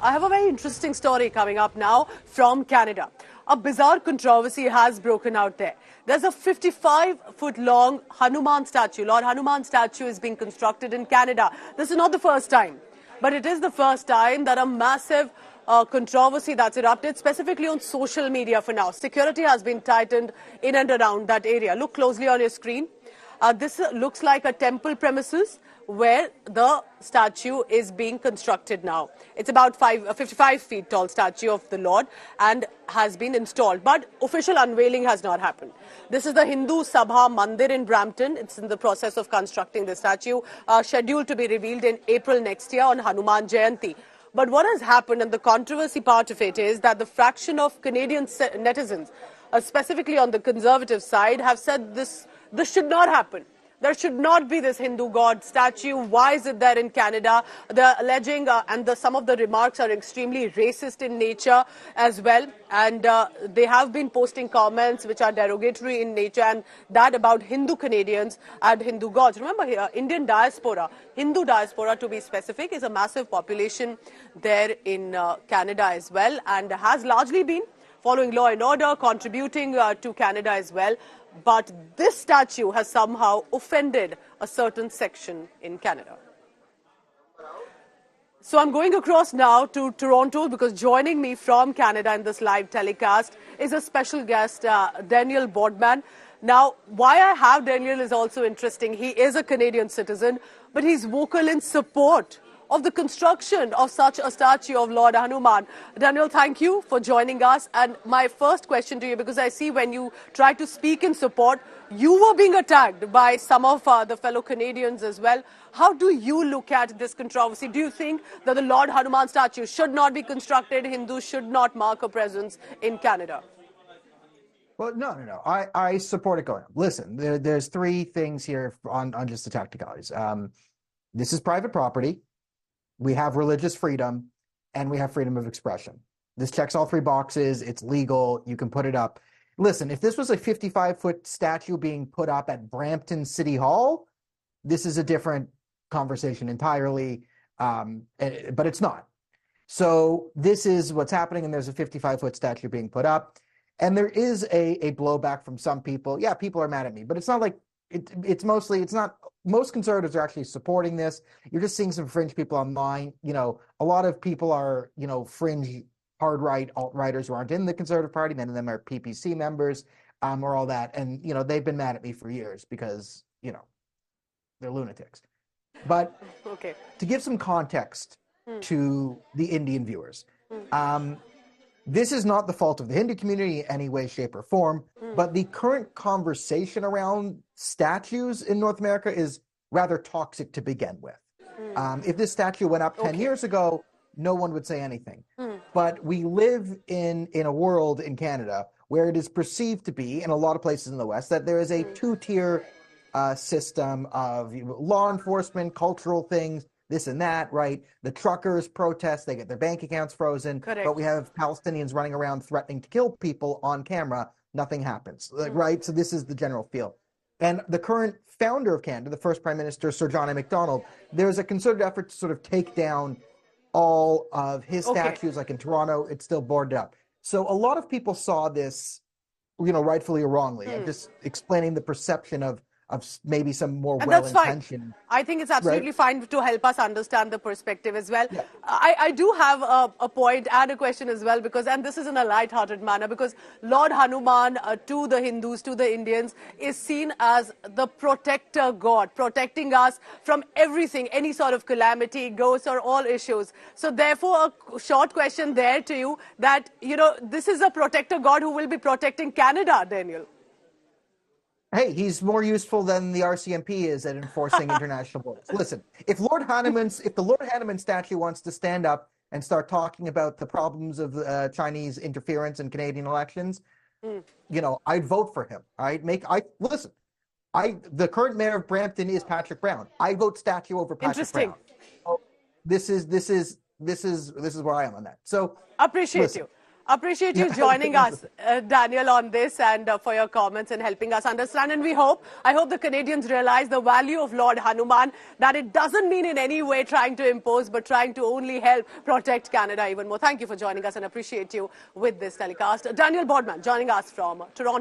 I have a very interesting story coming up now from Canada. A bizarre controversy has broken out there. There's a 55-foot-long Hanuman statue. Lord Hanuman statue is being constructed in Canada. This is not the first time, but it is the first time that a massive controversy that's erupted, specifically on social media for now. Security has been tightened in and around that area. Look closely on your screen. This looks like a temple premises where the statue is being constructed now. It's about 55 feet tall statue of the Lord and has been installed. But official unveiling has not happened. This is the Hindu Sabha Mandir in Brampton. It's in the process of constructing the statue, scheduled to be revealed in April next year on Hanuman Jayanti. But what has happened, and the controversy part of it, is that the fraction of Canadian netizens, specifically on the conservative side, have said this should not happen. There should not be this Hindu god statue. Why is it there in Canada? They're alleging, and some of the remarks are extremely racist in nature as well. And they have been posting comments which are derogatory in nature, and that about Hindu Canadians and Hindu gods. Remember here, Indian diaspora, Hindu diaspora to be specific, is a massive population there in Canada as well, and has largely been following law and order, contributing to Canada as well. But this statue has somehow offended a certain section in Canada. So I'm going across now to Toronto, because joining me from Canada in this live telecast is a special guest, Daniel Bodman. Now, why I have Daniel is also interesting. He is a Canadian citizen, but he's vocal in support of the construction of such a statue of Lord Hanuman. Daniel, thank you for joining us. And my first question to you, because I see when you try to speak in support, you were being attacked by some of the fellow Canadians as well. How do you look at this controversy? Do you think that the Lord Hanuman statue should not be constructed? Hindus should not mark a presence in Canada? Well, no. I support it going on. Listen, there's three things here on just the tacticalities. This is private property. We have religious freedom, and we have freedom of expression. This checks all three boxes. It's legal. You can put it up. Listen, if this was a 55-foot statue being put up at Brampton City Hall, this is a different conversation entirely, but it's not. So this is what's happening, and there's a 55-foot statue being put up. And there is a blowback from some people. Yeah, people are mad at me, but it's not like it's not. Most conservatives are actually supporting this. You're just seeing some fringe people online. You know, a lot of people are, fringe hard right, alt-righters who aren't in the Conservative Party. Many of them are PPC members, or all that. And, they've been mad at me for years because, they're lunatics. But okay, to give some context to the Indian viewers, this is not the fault of the Hindu community in any way, shape, or form, but the current conversation around statues in North America is rather toxic to begin with. If this statue went up 10 years ago, no one would say anything. But we live in a world in Canada where it is perceived to be, in a lot of places in the West, that there is a two-tier system of law enforcement, cultural things, this and that, right? The truckers protest, they get their bank accounts frozen, Correct. But we have Palestinians running around threatening to kill people on camera. Nothing happens, right? So this is the general feel. And the current founder of Canada, the first Prime Minister, Sir John A. Macdonald, there's a concerted effort to sort of take down all of his statues, like in Toronto, it's still boarded up. So a lot of people saw this, rightfully or wrongly. I'm just explaining the perception of maybe some more well-intentioned. I think it's absolutely fine to help us understand the perspective as well. Yeah. I do have a point and a question as well, and this is in a light-hearted manner, because Lord Hanuman to the Hindus, to the Indians, is seen as the protector god, protecting us from everything, any sort of calamity, ghosts, or all issues. So therefore, a short question there to you that, this is a protector god who will be protecting Canada, Daniel. Hey, he's more useful than the RCMP is at enforcing international borders. Listen, if the Lord Hanuman statue wants to stand up and start talking about the problems of Chinese interference in Canadian elections, I'd vote for him. The current mayor of Brampton is Patrick Brown. I vote statue over Patrick Brown. So this is where I am on that. So appreciate you. Appreciate you joining us, Daniel, on this and for your comments and helping us understand. And I hope the Canadians realize the value of Lord Hanuman, that it doesn't mean in any way trying to impose, but trying to only help protect Canada even more. Thank you for joining us and appreciate you with this telecast. Daniel Bodman joining us from Toronto.